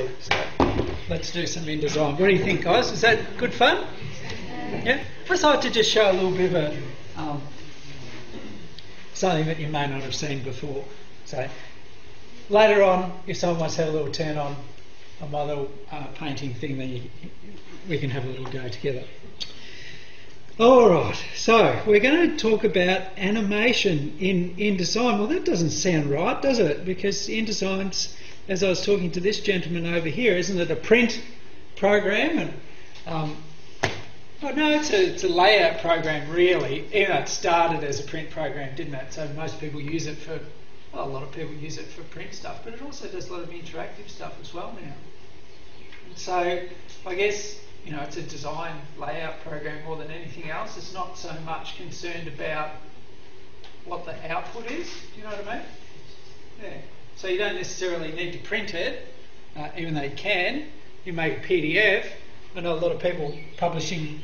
nicely. So let's do some InDesign. What do you think, guys? Is that good fun? Yeah? I just like to just show a little bit of a, something that you may not have seen before. So later on, if someone wants to have a little turn on my little painting thing, then we can have a little go together. Alright, so we're going to talk about animation in InDesign. Well, that doesn't sound right, does it? Because InDesign's, as I was talking to this gentleman over here, isn't it a print program? And well, no, it's a layout program, really. You know, it started as a print program, didn't it? So most people use it for, well, a lot of people use it for print stuff, but it also does a lot of interactive stuff as well now. So I guess, you know, it's a design layout program more than anything else. It's not so much concerned about what the output is. Do you know what I mean? Yeah. So you don't necessarily need to print it, even though you can. You make a PDF. I know a lot of people publishing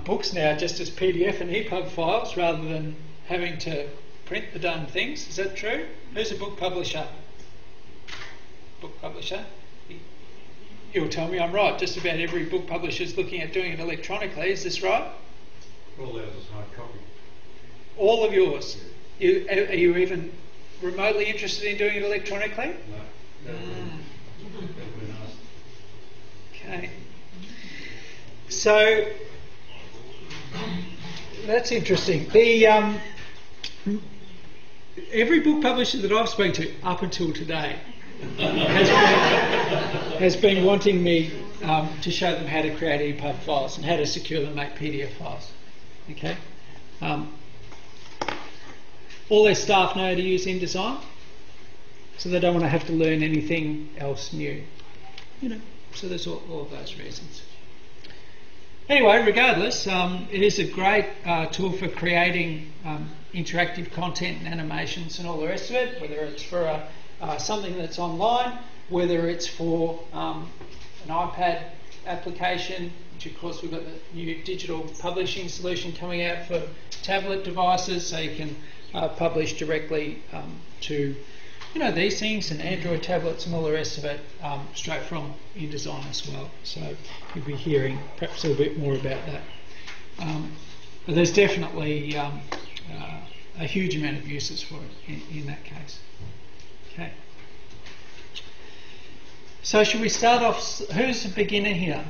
books now just as PDF and EPUB files rather than having to print the done things. Is that true? Who's a book publisher? Book publisher? You'll tell me I'm right. Just about every book publisher is looking at doing it electronically. Is this right? All ours is hard copy. All of yours? Yeah. Are you even remotely interested in doing it electronically? No. That would be nice. Okay. So that's interesting. The every book publisher that I've spoken to up until today has been wanting me to show them how to create EPUB files and how to secure them, make PDF files. Okay. All their staff know how to use InDesign, so they don't want to have to learn anything else new. You know. So there's all of those reasons. Anyway, regardless, it is a great tool for creating interactive content and animations and all the rest of it, whether it's for something that's online, whether it's for an iPad application, which of course we've got the new digital publishing solution coming out for tablet devices, so you can publish directly to, you know, these things and Android tablets and all the rest of it straight from InDesign as well. So you'll be hearing perhaps a little bit more about that. But there's definitely a huge amount of uses for it in that case. Okay. So should we start off? Who's a beginner here?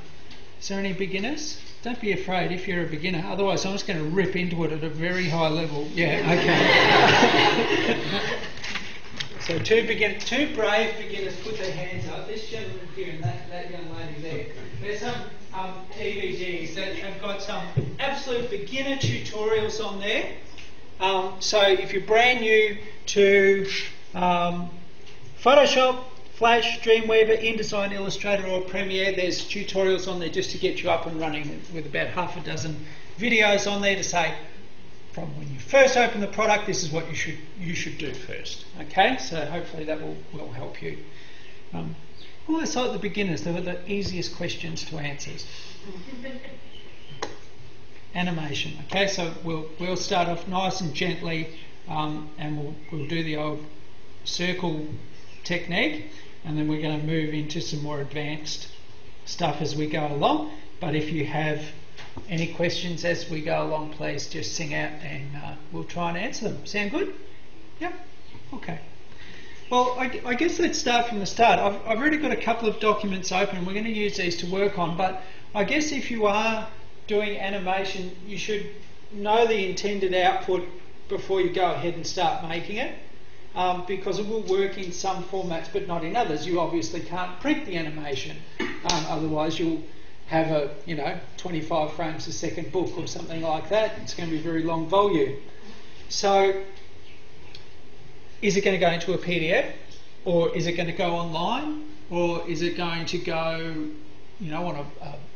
Is there any beginners? Don't be afraid if you're a beginner. Otherwise, I'm just going to rip into it at a very high level. Yeah. Okay. So two brave beginners put their hands up. This gentleman here and that young lady there. There's some DVDs that have got some absolute beginner tutorials on there. So if you're brand new to Photoshop, Flash, Dreamweaver, InDesign, Illustrator or Premiere, there's tutorials on there just to get you up and running with about half a dozen videos on there to say, from when you first open the product, this is what you should do first. Okay, so hopefully that will help you. Almost like the beginners, they were the easiest questions to answer. Animation. Okay, so we'll start off nice and gently, and we'll do the old circle technique, and then we're going to move into some more advanced stuff as we go along. But if you have any questions as we go along, please just sing out and we'll try and answer them. Sound good? Yep. Okay. Well, I guess let's start from the start. I've already got a couple of documents open. We're going to use these to work on, but I guess if you are doing animation, you should know the intended output before you go ahead and start making it, because it will work in some formats but not in others. You obviously can't print the animation, otherwise you'll have a 25 frames a second book or something like that. It's going to be a very long volume. So is it going to go into a PDF, or is it going to go online, or is it going to go on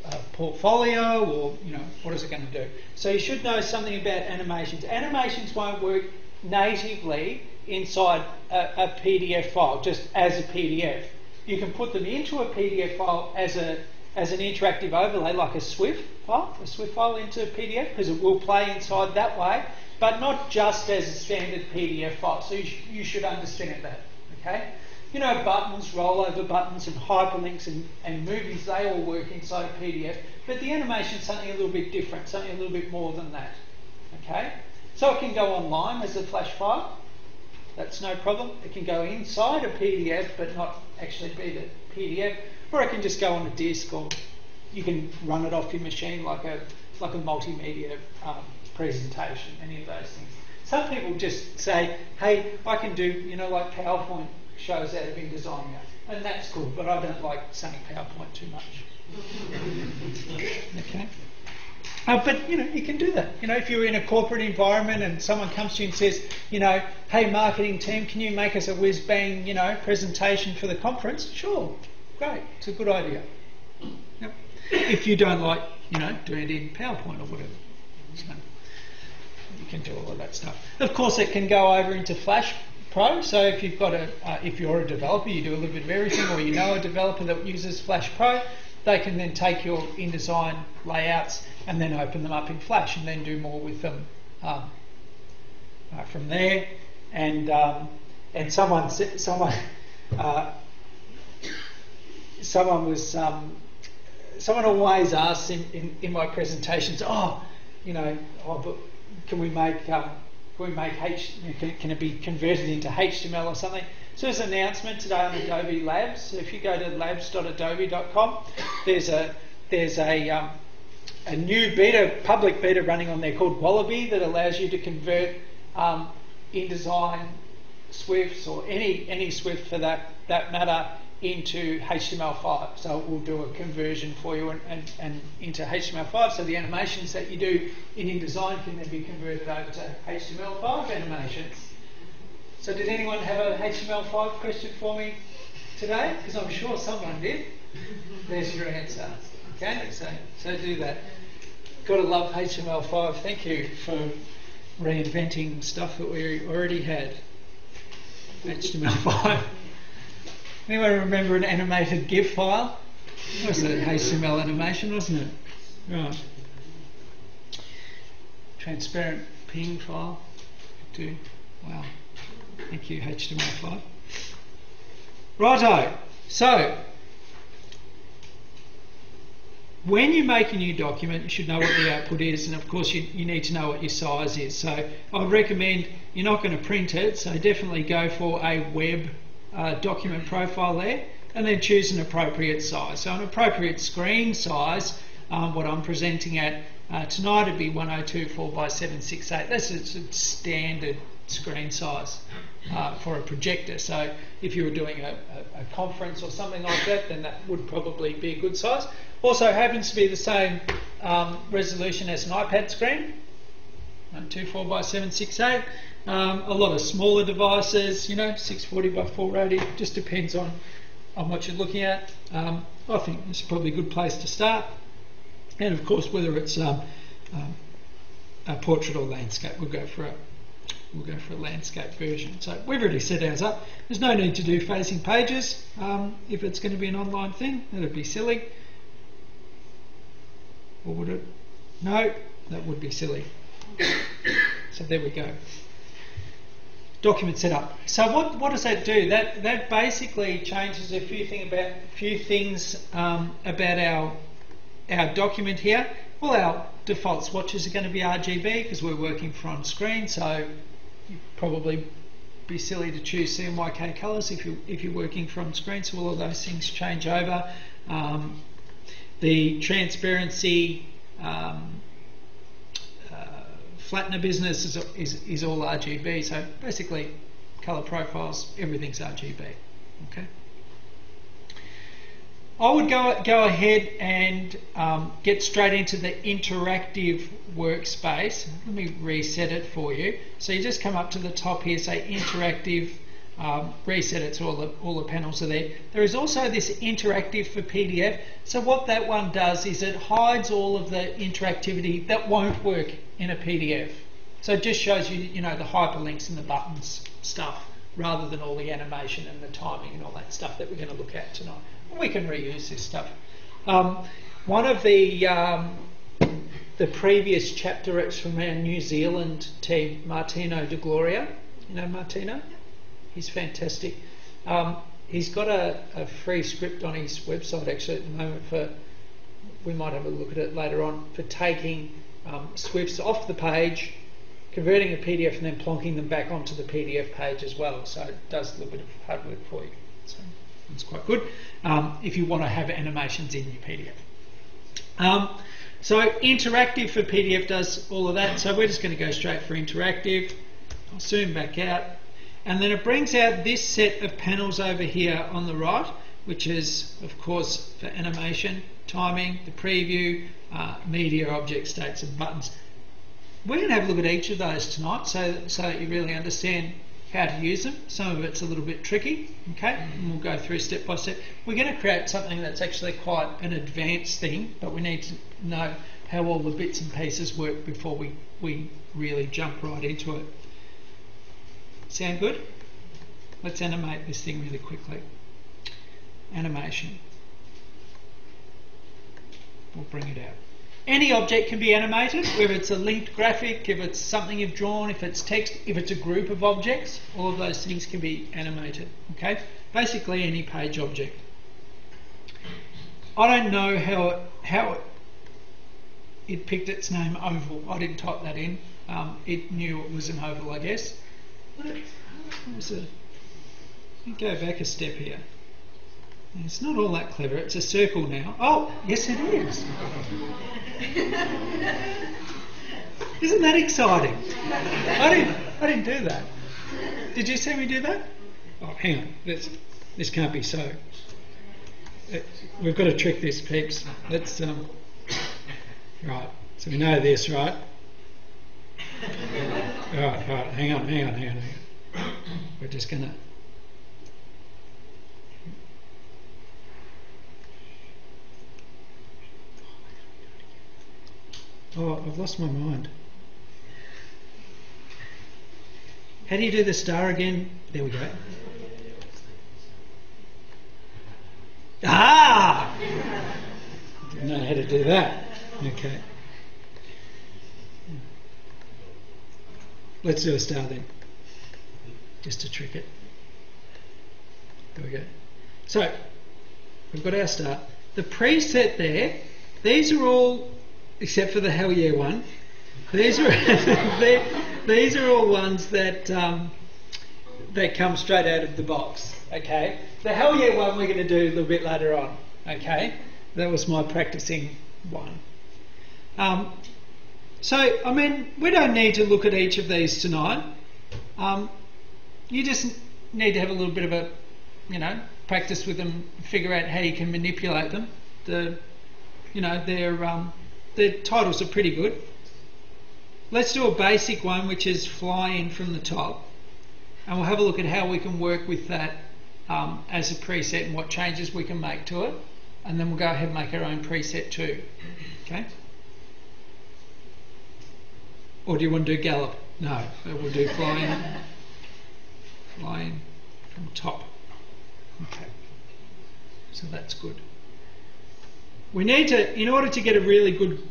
a portfolio, or what is it going to do? So you should know something about animations. Animations won't work natively inside a PDF file, just as a PDF. You can put them into a PDF file as an interactive overlay, like a SWF file into a PDF, because it will play inside that way, but not just as a standard PDF file. So you should understand that. Okay. You know, buttons, rollover buttons and hyperlinks and movies, they all work inside a PDF, but the animation is something a little bit different, something a little bit more than that. Okay? So it can go online as a flash file, that's no problem. It can go inside a PDF but not actually be the PDF, or it can just go on a disk, or you can run it off your machine like a multimedia presentation, any of those things. Some people just say, hey, I can do, you know, like PowerPoint shows out of InDesign now, and that's cool, but I don't like saying PowerPoint too much. Okay. But, you know, you can do that. You know, if you're in a corporate environment and someone comes to you and says, you know, hey, marketing team, can you make us a whiz-bang, you know, presentation for the conference? Sure. Great. It's a good idea. Yep. If you don't like, you know, doing it in PowerPoint or whatever. So you can do all of that stuff. Of course, it can go over into Flash Pro. So if you've got if you're a developer, you do a little bit of everything, or you know a developer that uses Flash Pro, they can then take your InDesign layouts and then open them up in Flash and then do more with them from there. And someone always asks in my presentations, but can it be converted into HTML or something? So there's an announcement today on Adobe Labs. So if you go to labs.adobe.com, there's a new public beta running on there called Wallaby that allows you to convert InDesign Swifts, or any Swift for that matter, into HTML5. So it will do a conversion for you and into HTML5. So the animations that you do in InDesign can then be converted over to HTML5 animations. So did anyone have a HTML5 question for me today? Because I'm sure someone did. There's your answer. Okay, so do that. Got to love HTML5. Thank you for reinventing stuff that we already had. HTML5. Anyone remember an animated GIF file? That was an HTML animation, wasn't it? Right. Transparent ping file. Do. Wow. Thank you, HTML5. Righto. So, when you make a new document, you should know what the output is, and of course you need to know what your size is. So I would recommend, you're not going to print it, so definitely go for a web document profile there, and then choose an appropriate size. So an appropriate screen size, what I'm presenting at tonight would be 102 4x768. That's a standard screen size for a projector. So if you were doing a conference or something like that, then that would probably be a good size. Also happens to be the same resolution as an iPad screen, 124 4x768. A lot of smaller devices, 640 by 480, just depends on what you're looking at. I think it's probably a good place to start. And of course, whether it's a portrait or landscape, we'll go for a landscape version. So we've already set ours up. There's no need to do facing pages if it's going to be an online thing. That'd be silly. Or would it? No, that would be silly. So there we go. Document setup. So what does that do? That basically changes a few things about our document here. Well, our default swatches are going to be RGB because we're working from screen. So you'd probably be silly to choose CMYK colours if you're working from screen. So all of those things change over. The transparency, flattener business is all RGB. So basically, colour profiles, everything's RGB. Okay. I would go ahead and get straight into the interactive workspace. Let me reset it for you. So you just come up to the top here, say interactive. Reset it so all the panels are there. There is also this interactive for PDF. So what that one does is it hides all of the interactivity that won't work in a PDF. So it just shows you, the hyperlinks and the buttons stuff, rather than all the animation and the timing and all that stuff that we're going to look at tonight. And we can reuse this stuff. One of the previous chapterettes from our New Zealand team, Martino de Gloria. You know Martino? He's fantastic. he's got a free script on his website actually at the moment for, we might have a look at it later on, for taking SWIFTs off the page, converting a PDF and then plonking them back onto the PDF page as well. So it does a little bit of hard work for you. So it's quite good if you want to have animations in your PDF. So interactive for PDF does all of that. So we're just going to go straight for interactive. I'll zoom back out. And then it brings out this set of panels over here on the right, which is, of course, for animation, timing, the preview, media, object, states, and buttons. We're going to have a look at each of those tonight so that you really understand how to use them. Some of it's a little bit tricky, okay? And we'll go through step by step. We're going to create something that's actually quite an advanced thing, but we need to know how all the bits and pieces work before we really jump right into it. Sound good? Let's animate this thing really quickly. Animation. We'll bring it out. Any object can be animated, whether it's a linked graphic, if it's something you've drawn, if it's text, if it's a group of objects, all of those things can be animated, okay? Basically any page object. I don't know how it picked its name oval. I didn't type that in. It knew it was an oval, I guess. Let me go back a step here. It's not all that clever. It's a circle now. Oh, yes it is. Isn't that exciting? I didn't do that. Did you see me do that? Oh, hang on. This can't be so. We've got to trick this, peeps. Let's right. So we know this, right? Right. Hang on. We're just gonna. Oh, I've lost my mind. How do you do the star again? There we go. Ah! Didn't know how to do that. Okay. Let's do a star then, just to trick it. There we go. So, we've got our star. The preset there, these are all, except for the hell yeah one, these are these are all ones that that come straight out of the box. Okay, the hell yeah one we're going to do a little bit later on. Okay, that was my practicing one. So I mean, we don't need to look at each of these tonight. You just need to have a little bit of a, practice with them, figure out how you can manipulate them. Their titles are pretty good. Let's do a basic one, which is fly in from the top, and we'll have a look at how we can work with that as a preset and what changes we can make to it, and then we'll go ahead and make our own preset too. Okay? Or do you want to do gallop? No, we'll do fly in from top. Okay, so that's good. We need to, in order to get a really good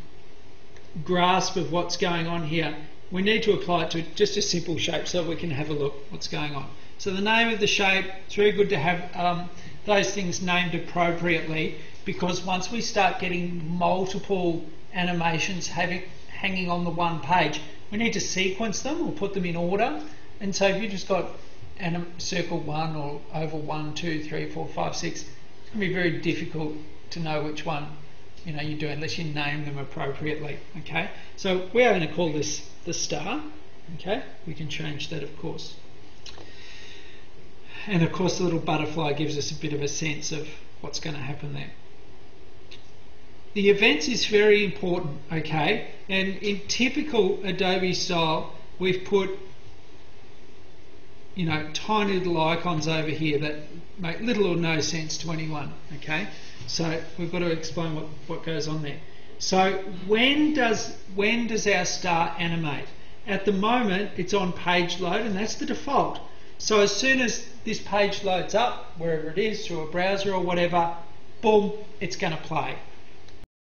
grasp of what's going on here, we need to apply it to just a simple shape so we can have a look what's going on. So the name of the shape, it's very good to have those things named appropriately, because once we start getting multiple animations hanging on the one page, we need to sequence them or put them in order. And so if you just got circle 1 or oval 1, 2, 3, 4, 5, 6, it's going to be very difficult to know which one you do unless you name them appropriately. Okay, so we are going to call this the star. Okay, we can change that, of course, and of course the little butterfly gives us a bit of a sense of what's going to happen there. The events is very important. Okay, and in typical Adobe style, we've put tiny little icons over here that make little or no sense to anyone. Okay, so we've got to explain what goes on there. So when does our star animate? At the moment it's on page load, and that's the default. So as soon as this page loads up, wherever it is, through a browser or whatever, boom, it's going to play.